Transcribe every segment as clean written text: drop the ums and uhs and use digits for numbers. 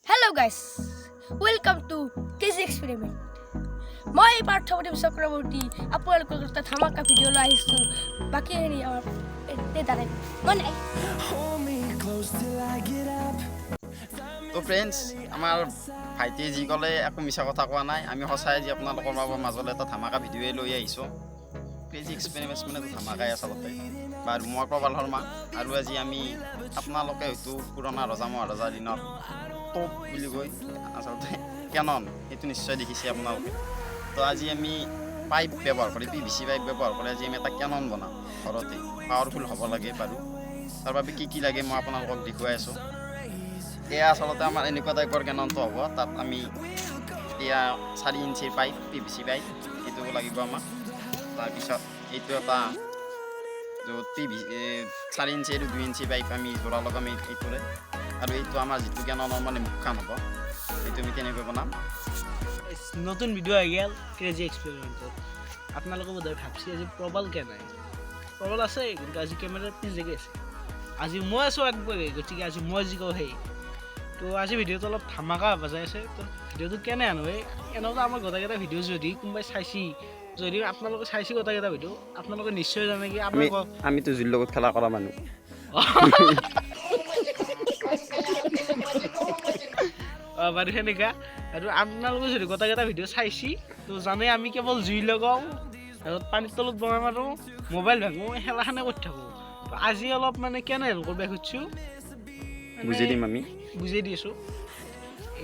Hello guys, welcome to KGF. মই পাৰ্থৱতী চক্ৰৱৰ্তী আপোনালোকৰ এটা ধামাকা ভিডিঅ' লৈ আহিছোঁ বাকি হেৰি এতে দাঁড়াই মানে তো ফ্ৰেণ্ডছ আমাৰ ভাইটি যি ক'লে একো মিছা কথা কোৱা নাই আমি সঁচাই যি আপোনালোকৰ মাজলৈ এটা ধামাকা ভিডিঅ'ই লৈ আহিছোঁ ক্ৰেজি এক্সপেৰিমেণ্টছ মানে ধামাকাই আচলতে বাৰু মই প্ৰবাল শৰ্মা আৰু আজি আমি আপোনালোকে হয়তো পুৰণা ৰজা মহাৰজাৰ দিনত টপ বুলি কয় আচলতে কেনন সেইটো নিশ্চয় দেখিছে আপোনালোকে তো আজি আমি পাইপ ব্যৱহাৰ কৰি PVC পাইপ ব্যৱহাৰ কৰি আজি আমি এটা কেনন বনাম ঘৰতে পাৱাৰফুল হ'ব লাগে বাৰু তাৰ বাবে কি লাগে মই আপোনালোকক দেখুৱাই আছোঁ এয়া আচলতে আমাৰ এনেকুৱা টাইপৰ কেননটো হ'ব তাত আমি এয়া 4 ইঞ্চিৰ পাইপ PVC পাইপ এইটো লাগিব আমাক তাৰপিছত এইটো এটা য'ত PVC 4 ইঞ্চি আৰু 2 ইঞ্চি পাইপ আমি জোৰা লগাম এইটোৰে আৰু এইটো আমাৰ যিটো কেননৰ মানে মুখখন হ'ব এইটো আমি কেনেকৈ বনাম নতুন ভিডিঅ' আহি গ'ল ক্ৰেজি এক্সপেৰিমেণ্টত আপোনালোকে বোধহয় ভাবছি আজি প্ৰবাল কেনে প্ৰবাল আছে কিন্তু আজি কেমেৰাৰ পিছ জেগে আছে আজি মই আছোঁ একবাৰে গতিকে আজি মই যি কওঁ সেই তো আজি ভিডিঅ'টো অলপ ধামাকা বজাই আছে তো ভিডিঅ'টো কেনে আনো এনেকুৱা আমাৰ গোটেইকেইটা ভিডিঅ' যদি কোনোবাই চাইছি যদি আপোনালোকে চাইছি গোটেইকেইটা ভিডিঅ' আপোনালোকে নিশ্চয় জানে কি আমিতো জুইৰ লগত খেলা কৰা মানুহ বাৰু সেনেকুৱা আৰু আপোনালোকে যদি গোটেইকেইটা ভিডিঅ' চাইছি তো জানে আমি কেৱল জুই লগাওঁ আৰু পানীৰ তলত বনাম আৰু মোবাইল ভাঙো খেলাখানে কৰি থাকোঁ আজি অলপ মানে কেনে হেল্প কৰিব খুজিছোঁ বুজি দিম আমি বুজাই দিছোঁ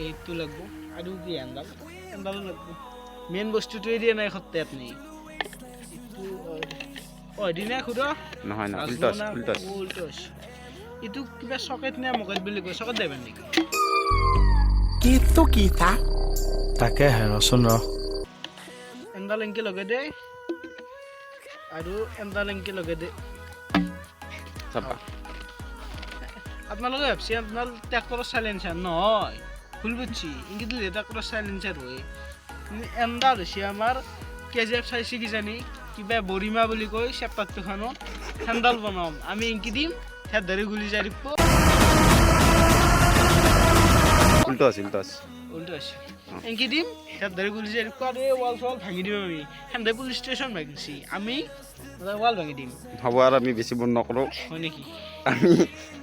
এইটো লাগিব আৰু কি এণ্ডালো লাগিব মেইন বস্তুটোৱে দিয়া নাই সত্তে আপুনি এইটো দিনা খুদ নহয় উল্টছ এইটো কিবা চকেট নে মকেট বুলি কয় চকেট দেবেন নেকি Gitu kita. Taকে ৰচোন ৰ এণ্ডাল এংকে লগাই দে আৰু এণ্ডাল এংকে লগাই দে আপোনালোকে ভাবছি আপোনাৰ ট্ৰেক্টৰৰ চাইলেঞ্চাৰ নহয় ভুল বুজছি ইংগিত দিলে ট্ৰেক্টৰৰ চাইলেঞ্চাৰ হয় এণ্ডাল হৈছে আমাৰ KGF চাইছি কিজানি কিবা বৰিমা বুলি কয় চেপ্টাৰটোখনত হেণ্ডাল বনাম আমি ইংকি দিম হেড ধৰি গুলি যাই দিব উল্টো আছে এংকি দিম হেড ধৰি গুলি যাই দিব আৰু ৱাল চৱাল ভাঙি দিম আমি হেণ্ডে পুলিচ ষ্টেচন ভাঙিছি আমি ৱাল ভাঙি দিম হ'ব আৰু আমি বেছি বন্ধ নকৰোঁ হয় নেকি আমি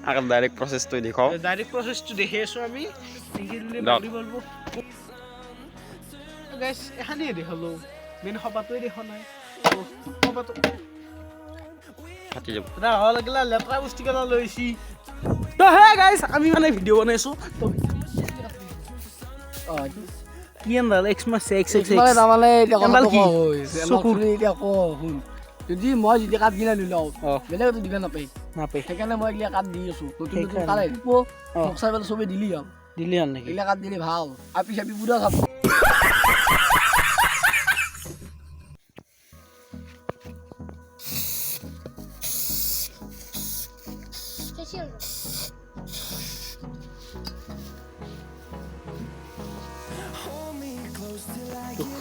আগত ডাইৰেক্ট প্ৰচেছটো দেখাওঁ ডাইৰেক্ট প্ৰচেছটো দেখি আছোঁ আমি ইংকি দিলে মাৰি বলব গাইছ এখানেই দেখালোঁ মেইন সপাটোৱে দেখা নাই সপাটো ফাটি যাব ভাল লাগিলে লেতেৰা বস্তু কেইটা লৈছি তো হে গাইছ আমি মানে ভিডিঅ' বনাইছোঁ তো কি এণ্ডাল এক্স মাছে এক্স যদি মই যদি কাঠ গিলা নিলাও বেলেগতো দিবা নাপায় সেইকাৰণে মই এইগিলা কাঠ দি আছোঁ নতুন কাঠ আহিব মোক চাই পেলাই চবেই দিলি হ'ল নেকি এইগিলা কাঠ দিলে ভাল আপি চাপি পুৰা চাব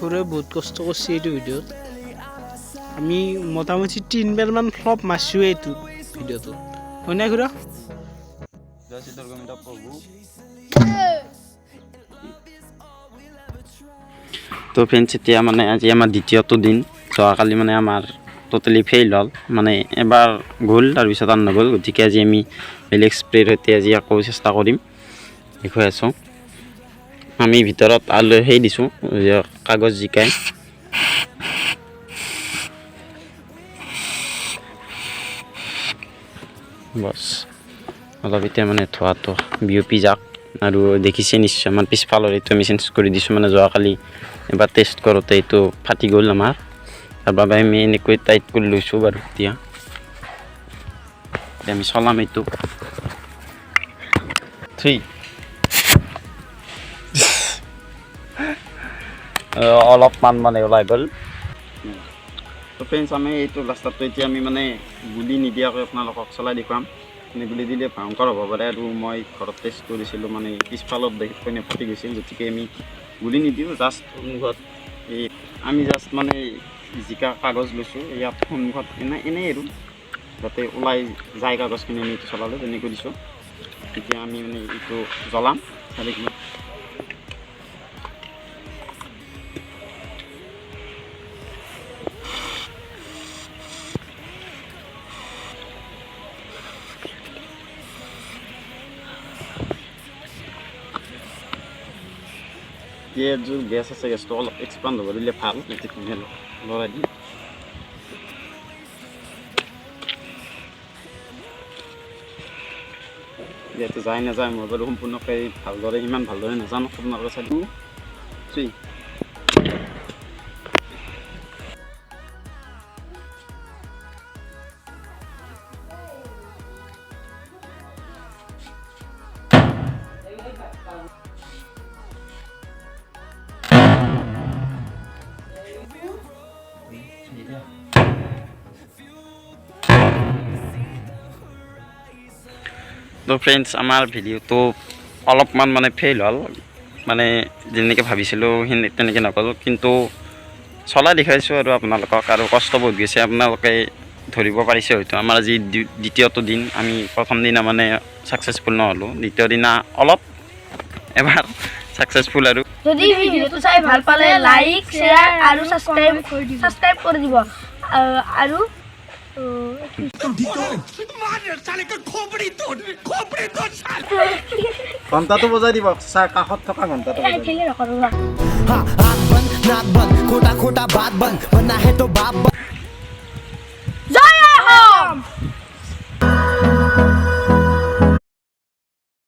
খুৰে বহুত কষ্ট কৰিছে এইটো ভিডিঅ'ত আমি মোটামুটি 3বাৰমান ফ্লপ মাৰিছোঁ এইটো ভিডিঅ'টো হয় নাই খুৰা তো ফ্ৰেণ্ডছ এতিয়া মানে আজি আমাৰ দ্বিতীয়টো দিন যোৱাকালি মানে আমাৰ ট'টেলি ফেইল হ'ল মানে এবাৰ গ'ল তাৰপিছত আৰু নগ'ল গতিকে আজি আমি বেলেগ স্প্ৰেৰ সৈতে আজি আকৌ চেষ্টা কৰিম দেখুৱাই আছোঁ আমি ভিতৰত আলু সেই দিছোঁ কাগজ জিকাই বছ অলপ এতিয়া মানে ধোৱাটো বিয়পি যাক আৰু দেখিছে নিশ্চয় আমাৰ পিছফালৰ এইটো আমি চেঞ্জ কৰি দিছোঁ মানে যোৱাকালি এবাৰ টেষ্ট কৰোঁতে এইটো ফাটি গ'ল আমাৰ তাৰ বাবে আমি এনেকৈ টাইট কৰি লৈছোঁ বাৰু এতিয়া আমি চলাম এইটো 3 অলপমান মানে ওলাই গ'ল তো ফ্ৰেণ্ডছ আমি এইটো ৰাস্তাটো এতিয়া আমি মানে গুলি নিদিয়াকৈ আপোনালোকক চলাই দেখুৱাম মানে গুলি দিলে ভয়ংকৰ হ'ব পাৰে আৰু মই ঘৰত টেষ্ট কৰিছিলোঁ মানে পিছফালত দেখি পিনে ফাটি গৈছিল গতিকে আমি গুলি নিদিওঁ জাষ্ট সন্মুখত এই আমি জাষ্ট মানে জিকা কাগজ লৈছোঁ ইয়াত সন্মুখত এনেই আৰু যাতে ওলাই যায় কাগজখিনি আমি এইটো চলালোঁ তেনেকৈ দিছোঁ এতিয়া আমি মানে এইটো জ্বলাম চাৰি এতিয়া যোৰ গেছ আছে গেছটো অলপ এক্সপাণ্ড হ'ব দিলে ভাল লৰাই দি যিহেতু যায় নাযায় মই বাৰু সম্পূৰ্ণকৈ ভালদৰে ইমান ভালদৰে নাজানো আপোনালোকে চাই 2 3 তো ফ্ৰেণ্ডছ আমাৰ ভিডিঅ'টো অলপমান মানে ফেইল হ'ল মানে যেনেকৈ ভাবিছিলোঁ তেনেকৈ নগ'ল কিন্তু চলাই দেখাইছোঁ আৰু আপোনালোকক আৰু কষ্ট বহুত গৈছে আপোনালোকে ধৰিব পাৰিছে হয়তো আমাৰ আজি দ্বিতীয়টো দিন আমি প্ৰথম দিনা মানে ছাকচেছফুল নহ'লোঁ দ্বিতীয় দিনা অলপ এবাৰ ছাকচেছফুল আৰু যদি ভিডিঅ'টো চাই ভাল পালে লাইক শ্বেয়াৰ আৰু সাবস্ক্ৰাইব কৰি দিব আৰু ঘণ্টাটো বজাই দিব ছাৰ কাষত থকা ঘণ্টাটো খেলি নকৰোঁ हाँ आँख बंद नाक बंद खोटा खोटा बात बंद वरना है तो बाप बंद